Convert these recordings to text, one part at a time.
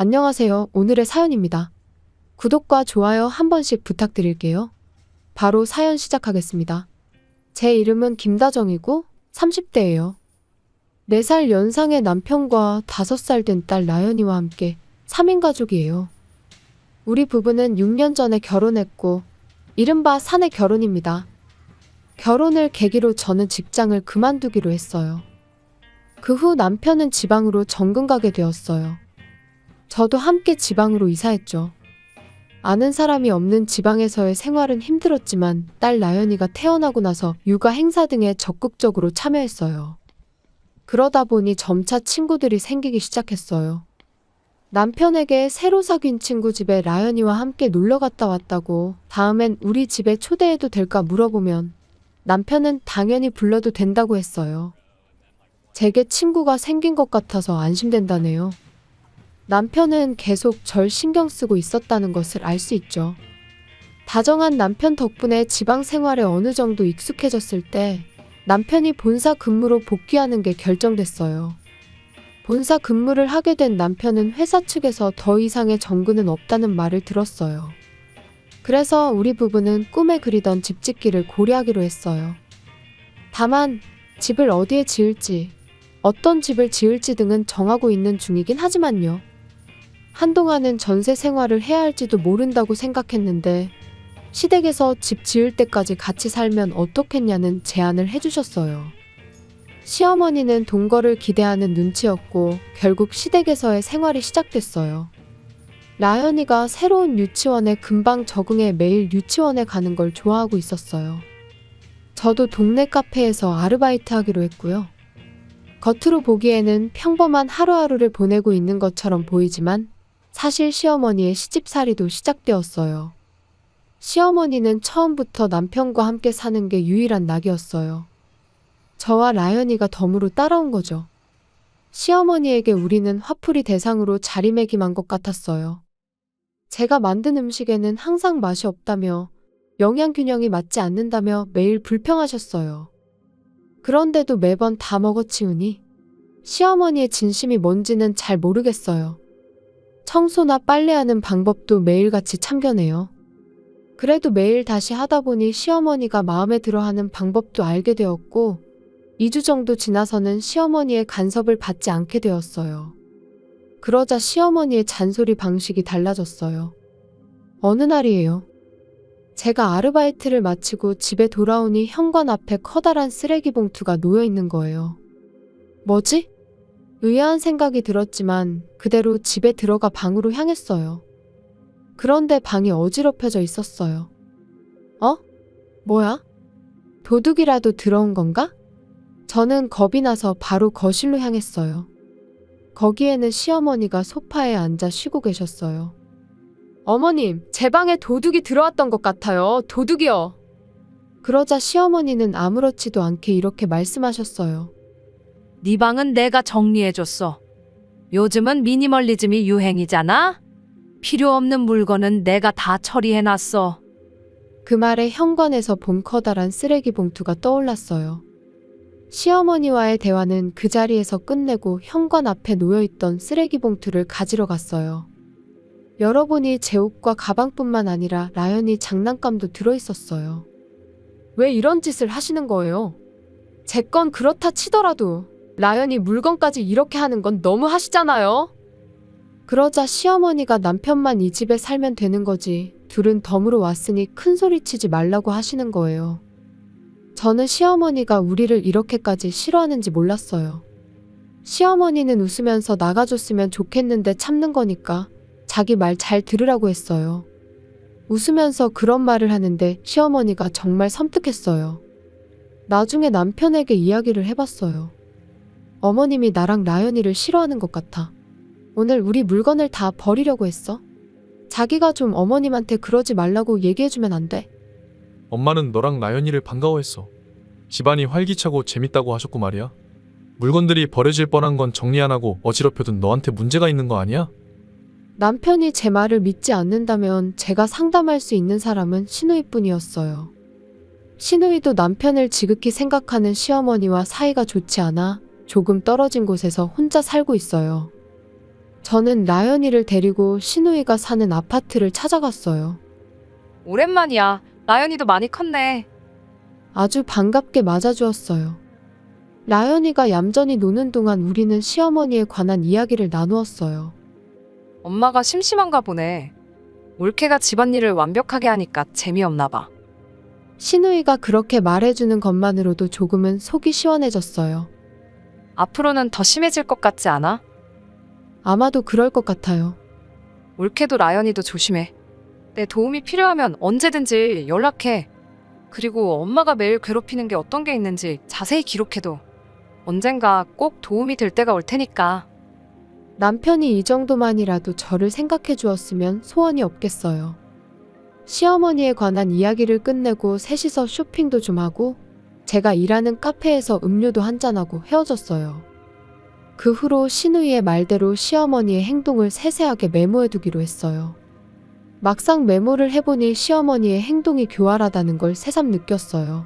안녕하세요. 오늘의 사연입니다. 구독과 좋아요 한 번씩 부탁드릴게요. 바로 사연 시작하겠습니다. 제 이름은 김다정이고 30대예요. 4살 연상의 남편과 5살 된 딸 나연이와 함께 3인 가족이에요. 우리 부부는 6년 전에 결혼했고 이른바 사내 결혼입니다. 결혼을 계기로 저는 직장을 그만두기로 했어요. 그 후 남편은 지방으로 정근 가게 되었어요. 저도 함께 지방으로 이사했죠. 아는 사람이 없는 지방에서의 생활은 힘들었지만 딸 나연이가 태어나고 나서 육아 행사 등에 적극적으로 참여했어요. 그러다 보니 점차 친구들이 생기기 시작했어요. 남편에게 새로 사귄 친구 집에 나연이와 함께 놀러 갔다 왔다고 다음엔 우리 집에 초대해도 될까 물어보면 남편은 당연히 불러도 된다고 했어요. 제게 친구가 생긴 것 같아서 안심된다네요. 남편은 계속 절 신경 쓰고 있었다는 것을 알 수 있죠. 다정한 남편 덕분에 지방 생활에 어느 정도 익숙해졌을 때 남편이 본사 근무로 복귀하는 게 결정됐어요. 본사 근무를 하게 된 남편은 회사 측에서 더 이상의 정근은 없다는 말을 들었어요. 그래서 우리 부부는 꿈에 그리던 집 짓기를 고려하기로 했어요. 다만 집을 어디에 지을지, 어떤 집을 지을지 등은 정하고 있는 중이긴 하지만요. 한동안은 전세 생활을 해야 할지도 모른다고 생각했는데 시댁에서 집 지을 때까지 같이 살면 어떻겠냐는 제안을 해주셨어요. 시어머니는 동거를 기대하는 눈치였고 결국 시댁에서의 생활이 시작됐어요. 나연이가 새로운 유치원에 금방 적응해 매일 유치원에 가는 걸 좋아하고 있었어요. 저도 동네 카페에서 아르바이트 하기로 했고요. 겉으로 보기에는 평범한 하루하루를 보내고 있는 것처럼 보이지만 사실 시어머니의 시집살이도 시작되었어요. 시어머니는 처음부터 남편과 함께 사는 게 유일한 낙이었어요. 저와 라연이가 덤으로 따라온 거죠. 시어머니에게 우리는 화풀이 대상으로 자리매김한 것 같았어요. 제가 만든 음식에는 항상 맛이 없다며 영양균형이 맞지 않는다며 매일 불평하셨어요. 그런데도 매번 다 먹어치우니 시어머니의 진심이 뭔지는 잘 모르겠어요. 청소나 빨래하는 방법도 매일같이 참견해요. 그래도 매일 다시 하다 보니 시어머니가 마음에 들어하는 방법도 알게 되었고 2주 정도 지나서는 시어머니의 간섭을 받지 않게 되었어요. 그러자 시어머니의 잔소리 방식이 달라졌어요. 어느 날이에요. 제가 아르바이트를 마치고 집에 돌아오니 현관 앞에 커다란 쓰레기 봉투가 놓여 있는 거예요. 뭐지? 의아한 생각이 들었지만 그대로 집에 들어가 방으로 향했어요. 그런데 방이 어지럽혀져 있었어요. 뭐야? 도둑이라도 들어온 건가? 저는 겁이 나서 바로 거실로 향했어요. 거기에는 시어머니가 소파에 앉아 쉬고 계셨어요. 어머님, 제 방에 도둑이 들어왔던 것 같아요. 도둑이요. 그러자 시어머니는 아무렇지도 않게 이렇게 말씀하셨어요. 네 방은 내가 정리해줬어. 요즘은 미니멀리즘이 유행이잖아? 필요 없는 물건은 내가 다 처리해놨어. 그 말에 현관에서 본 커다란 쓰레기 봉투가 떠올랐어요. 시어머니와의 대화는 그 자리에서 끝내고 현관 앞에 놓여있던 쓰레기 봉투를 가지러 갔어요. 열어보니 제 옷과 가방뿐만 아니라 라연이 장난감도 들어있었어요. 왜 이런 짓을 하시는 거예요? 제 건 그렇다 치더라도 라연이 물건까지 이렇게 하는 건 너무 하시잖아요. 그러자 시어머니가 남편만 이 집에 살면 되는 거지 둘은 덤으로 왔으니 큰 소리 치지 말라고 하시는 거예요. 저는 시어머니가 우리를 이렇게까지 싫어하는지 몰랐어요. 시어머니는 웃으면서 나가줬으면 좋겠는데 참는 거니까 자기 말 잘 들으라고 했어요. 웃으면서 그런 말을 하는데 시어머니가 정말 섬뜩했어요. 나중에 남편에게 이야기를 해봤어요. 어머님이 나랑 라연이를 싫어하는 것 같아. 오늘 우리 물건을 다 버리려고 했어. 자기가 좀 어머님한테 그러지 말라고 얘기해주면 안 돼? 엄마는 너랑 나연이를 반가워했어. 집안이 활기차고 재밌다고 하셨고 말이야. 물건들이 버려질 뻔한 건 정리 안 하고 어지럽혀둔 너한테 문제가 있는 거 아니야? 남편이 제 말을 믿지 않는다면 제가 상담할 수 있는 사람은 시누이뿐이었어요. 시누이도 남편을 지극히 생각하는 시어머니와 사이가 좋지 않아 조금 떨어진 곳에서 혼자 살고 있어요. 저는 나연이를 데리고 신우이가 사는 아파트를 찾아갔어요. 오랜만이야. 나연이도 많이 컸네. 아주 반갑게 맞아주었어요. 나연이가 얌전히 노는 동안 우리는 시어머니에 관한 이야기를 나누었어요. 엄마가 심심한가 보네. 올케가 집안일을 완벽하게 하니까 재미없나 봐. 신우이가 그렇게 말해주는 것만으로도 조금은 속이 시원해졌어요. 앞으로는 더 심해질 것 같지 않아? 아마도 그럴 것 같아요. 올케도 라연이도 조심해. 내 도움이 필요하면 언제든지 연락해. 그리고 엄마가 매일 괴롭히는 게 어떤 게 있는지 자세히 기록해둬. 언젠가 꼭 도움이 될 때가 올 테니까. 남편이 이 정도만이라도 저를 생각해 주었으면 소원이 없겠어요. 시어머니에 관한 이야기를 끝내고 셋이서 쇼핑도 좀 하고 제가 일하는 카페에서 음료도 한잔하고 헤어졌어요. 그 후로 신우이의 말대로 시어머니의 행동을 세세하게 메모해 두기로 했어요. 막상 메모를 해보니 시어머니의 행동이 교활하다는 걸 새삼 느꼈어요.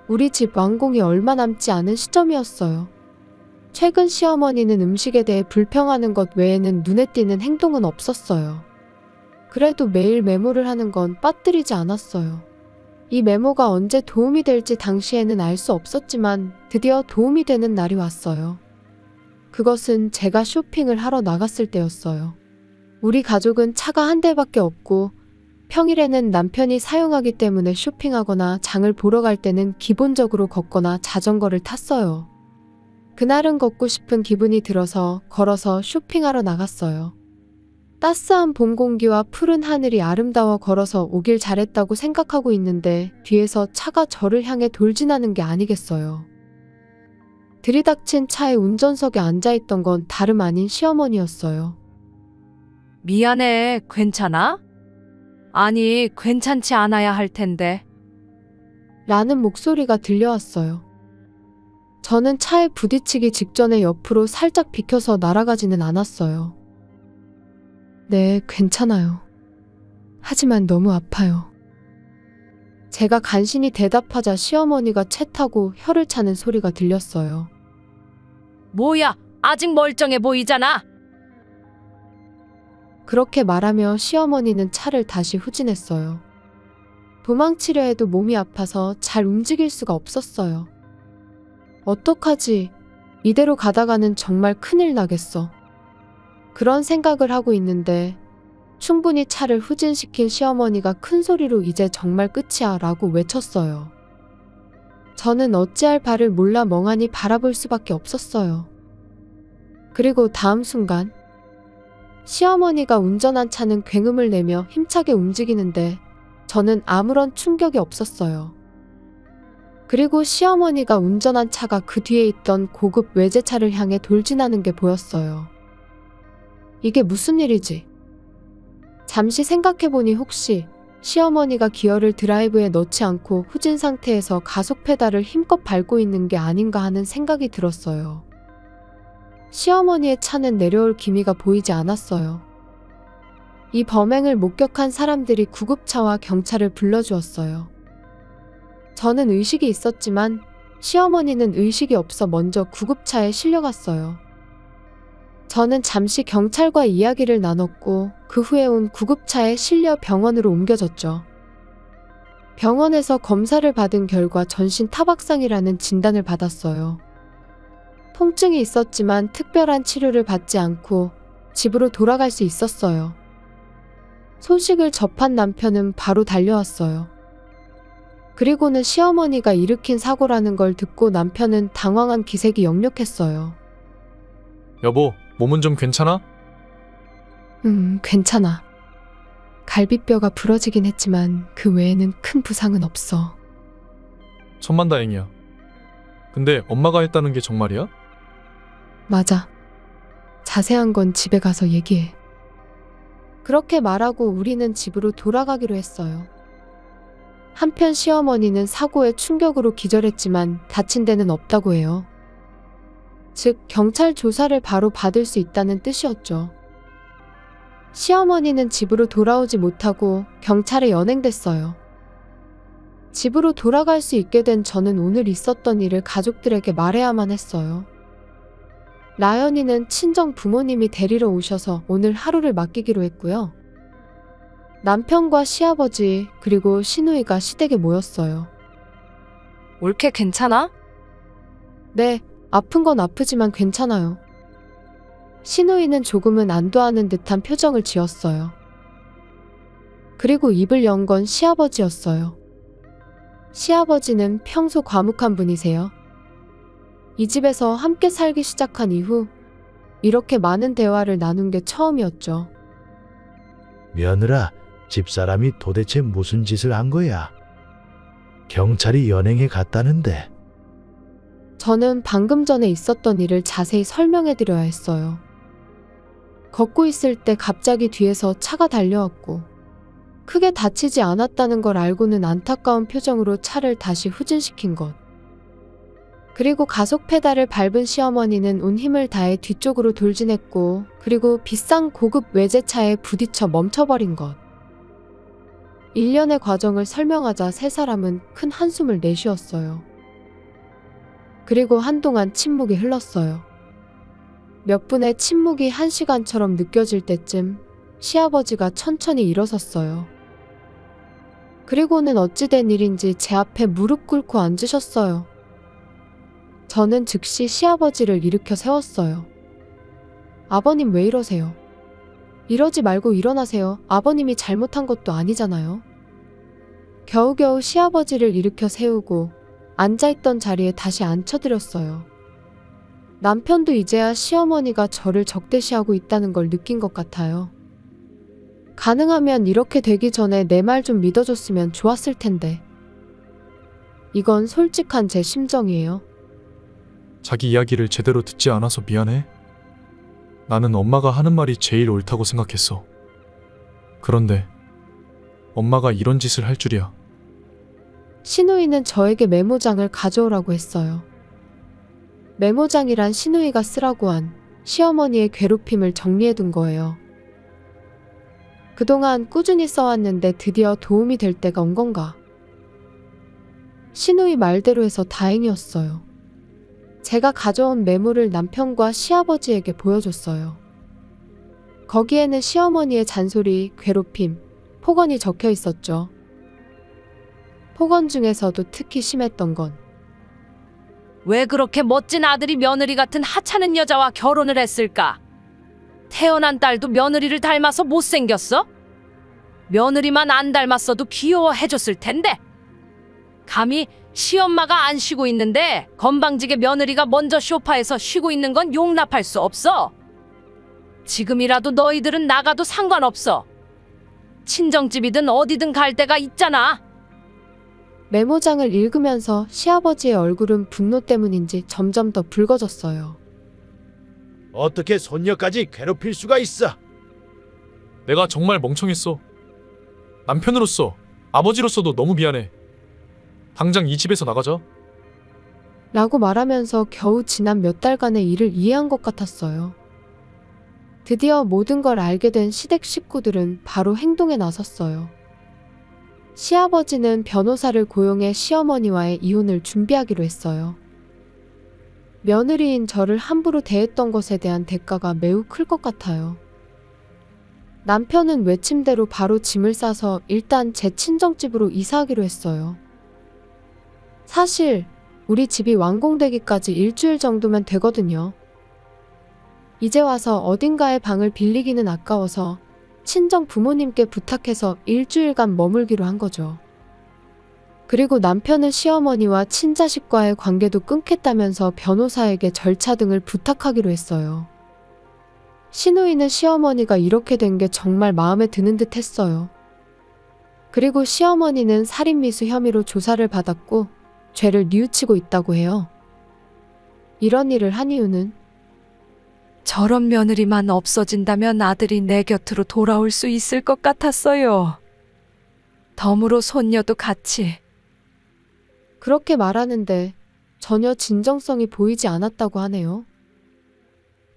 우리 집 완공이 얼마 남지 않은 시점이었어요. 최근 시어머니는 음식에 대해 불평하는 것 외에는 눈에 띄는 행동은 없었어요. 그래도 매일 메모를 하는 건 빠뜨리지 않았어요. 이 메모가 언제 도움이 될지 당시에는 알 수 없었지만 드디어 도움이 되는 날이 왔어요. 그것은 제가 쇼핑을 하러 나갔을 때였어요. 우리 가족은 차가 한 대밖에 없고 평일에는 남편이 사용하기 때문에 쇼핑하거나 장을 보러 갈 때는 기본적으로 걷거나 자전거를 탔어요. 그날은 걷고 싶은 기분이 들어서 걸어서 쇼핑하러 나갔어요. 따스한 봄 공기와 푸른 하늘이 아름다워 걸어서 오길 잘했다고 생각하고 있는데 뒤에서 차가 저를 향해 돌진하는 게 아니겠어요. 들이닥친 차의 운전석에 앉아있던 건 다름 아닌 시어머니였어요. 미안해. 괜찮아? 아니, 괜찮지 않아야 할 텐데. 라는 목소리가 들려왔어요. 저는 차에 부딪히기 직전에 옆으로 살짝 비켜서 날아가지는 않았어요. 네, 괜찮아요. 하지만 너무 아파요. 제가 간신히 대답하자 시어머니가 채타고 혀를 차는 소리가 들렸어요. 뭐야, 아직 멀쩡해 보이잖아. 그렇게 말하며 시어머니는 차를 다시 후진했어요. 도망치려 해도 몸이 아파서 잘 움직일 수가 없었어요. 어떡하지? 이대로 가다가는 정말 큰일 나겠어. 그런 생각을 하고 있는데 충분히 차를 후진시킨 시어머니가 큰 소리로 이제 정말 끝이야 라고 외쳤어요. 저는 어찌할 바를 몰라 멍하니 바라볼 수밖에 없었어요. 그리고 다음 순간 시어머니가 운전한 차는 굉음을 내며 힘차게 움직이는데 저는 아무런 충격이 없었어요. 그리고 시어머니가 운전한 차가 그 뒤에 있던 고급 외제차를 향해 돌진하는 게 보였어요. 이게 무슨 일이지? 잠시 생각해보니 혹시 시어머니가 기어를 드라이브에 넣지 않고 후진 상태에서 가속 페달을 힘껏 밟고 있는 게 아닌가 하는 생각이 들었어요. 시어머니의 차는 내려올 기미가 보이지 않았어요. 이 범행을 목격한 사람들이 구급차와 경찰을 불러주었어요. 저는 의식이 있었지만 시어머니는 의식이 없어 먼저 구급차에 실려갔어요. 저는 잠시 경찰과 이야기를 나눴고 그 후에 온 구급차에 실려 병원으로 옮겨졌죠. 병원에서 검사를 받은 결과 전신 타박상이라는 진단을 받았어요. 통증이 있었지만 특별한 치료를 받지 않고 집으로 돌아갈 수 있었어요. 소식을 접한 남편은 바로 달려왔어요. 그리고는 시어머니가 일으킨 사고라는 걸 듣고 남편은 당황한 기색이 역력했어요. 여보, 몸은 좀 괜찮아? 괜찮아. 갈비뼈가 부러지긴 했지만 그 외에는 큰 부상은 없어. 천만다행이야. 근데 엄마가 했다는 게 정말이야? 맞아. 자세한 건 집에 가서 얘기해. 그렇게 말하고 우리는 집으로 돌아가기로 했어요. 한편 시어머니는 사고의 충격으로 기절했지만 다친 데는 없다고 해요. 즉, 경찰 조사를 바로 받을 수 있다는 뜻이었죠. 시어머니는 집으로 돌아오지 못하고 경찰에 연행됐어요. 집으로 돌아갈 수 있게 된 저는 오늘 있었던 일을 가족들에게 말해야만 했어요. 라연이는 친정 부모님이 데리러 오셔서 오늘 하루를 맡기기로 했고요. 남편과 시아버지 그리고 시누이가 시댁에 모였어요. 올케 괜찮아? 네, 아픈 건 아프지만 괜찮아요. 시누이는 조금은 안도하는 듯한 표정을 지었어요. 그리고 입을 연 건 시아버지였어요. 시아버지는 평소 과묵한 분이세요. 이 집에서 함께 살기 시작한 이후 이렇게 많은 대화를 나눈 게 처음이었죠. 며느라, 집사람이 도대체 무슨 짓을 한 거야? 경찰이 연행해 갔다는데. 저는 방금 전에 있었던 일을 자세히 설명해 드려야 했어요. 걷고 있을 때 갑자기 뒤에서 차가 달려왔고 크게 다치지 않았다는 걸 알고는 안타까운 표정으로 차를 다시 후진시킨 것. 그리고 가속 페달을 밟은 시어머니는 온 힘을 다해 뒤쪽으로 돌진했고 그리고 비싼 고급 외제차에 부딪혀 멈춰버린 것. 일련의 과정을 설명하자 세 사람은 큰 한숨을 내쉬었어요. 그리고 한동안 침묵이 흘렀어요. 몇 분의 침묵이 1시간처럼 느껴질 때쯤 시아버지가 천천히 일어섰어요. 그리고는 어찌된 일인지 제 앞에 무릎 꿇고 앉으셨어요. 저는 즉시 시아버지를 일으켜 세웠어요. 아버님 왜 이러세요? 이러지 말고 일어나세요. 아버님이 잘못한 것도 아니잖아요. 겨우겨우 시아버지를 일으켜 세우고 앉아있던 자리에 다시 앉혀드렸어요. 남편도 이제야 시어머니가 저를 적대시하고 있다는 걸 느낀 것 같아요. 가능하면 이렇게 되기 전에 내 말 좀 믿어줬으면 좋았을 텐데. 이건 솔직한 제 심정이에요. 자기 이야기를 제대로 듣지 않아서 미안해. 나는 엄마가 하는 말이 제일 옳다고 생각했어. 그런데 엄마가 이런 짓을 할 줄이야. 시누이는 저에게 메모장을 가져오라고 했어요. 메모장이란 시누이가 쓰라고 한 시어머니의 괴롭힘을 정리해둔 거예요. 그동안 꾸준히 써왔는데 드디어 도움이 될 때가 온 건가. 시누이 말대로 해서 다행이었어요. 제가 가져온 메모를 남편과 시아버지에게 보여줬어요. 거기에는 시어머니의 잔소리, 괴롭힘, 폭언이 적혀 있었죠. 폭언 중에서도 특히 심했던 건 왜 그렇게 멋진 아들이 며느리 같은 하찮은 여자와 결혼을 했을까? 태어난 딸도 며느리를 닮아서 못생겼어? 며느리만 안 닮았어도 귀여워해줬을 텐데. 감히 시엄마가 안 쉬고 있는데 건방지게 며느리가 먼저 소파에서 쉬고 있는 건 용납할 수 없어. 지금이라도 너희들은 나가도 상관없어. 친정집이든 어디든 갈 데가 있잖아. 메모장을 읽으면서 시아버지의 얼굴은 분노 때문인지 점점 더 붉어졌어요. 어떻게 손녀까지 괴롭힐 수가 있어? 내가 정말 멍청했어. 남편으로서, 아버지로서도 너무 미안해. 당장 이 집에서 나가자. 라고 말하면서 겨우 지난 몇 달간의 일을 이해한 것 같았어요. 드디어 모든 걸 알게 된 시댁 식구들은 바로 행동에 나섰어요. 시아버지는 변호사를 고용해 시어머니와의 이혼을 준비하기로 했어요. 며느리인 저를 함부로 대했던 것에 대한 대가가 매우 클 것 같아요. 남편은 외침대로 바로 짐을 싸서 일단 제 친정집으로 이사하기로 했어요. 사실 우리 집이 완공되기까지 일주일 정도면 되거든요. 이제 와서 어딘가에 방을 빌리기는 아까워서 친정 부모님께 부탁해서 일주일간 머물기로 한 거죠. 그리고 남편은 시어머니와 친자식과의 관계도 끊겠다면서 변호사에게 절차 등을 부탁하기로 했어요. 시누이는 시어머니가 이렇게 된 게 정말 마음에 드는 듯 했어요. 그리고 시어머니는 살인미수 혐의로 조사를 받았고 죄를 뉘우치고 있다고 해요. 이런 일을 한 이유는 저런 며느리만 없어진다면 아들이 내 곁으로 돌아올 수 있을 것 같았어요. 덤으로 손녀도 같이. 그렇게 말하는데 전혀 진정성이 보이지 않았다고 하네요.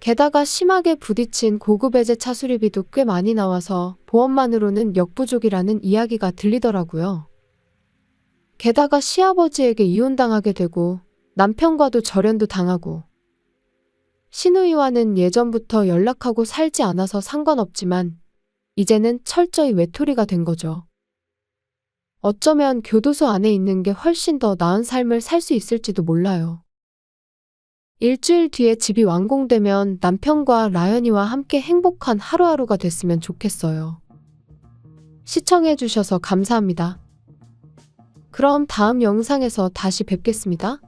게다가 심하게 부딪힌 고급 외제차 수리비도 꽤 많이 나와서 보험만으로는 역부족이라는 이야기가 들리더라고요. 게다가 시아버지에게 이혼당하게 되고 남편과도 절연도 당하고 신우이와는 예전부터 연락하고 살지 않아서 상관없지만 이제는 철저히 외톨이가 된 거죠. 어쩌면 교도소 안에 있는 게 훨씬 더 나은 삶을 살 수 있을지도 몰라요. 일주일 뒤에 집이 완공되면 남편과 라연이와 함께 행복한 하루하루가 됐으면 좋겠어요. 시청해주셔서 감사합니다. 그럼 다음 영상에서 다시 뵙겠습니다.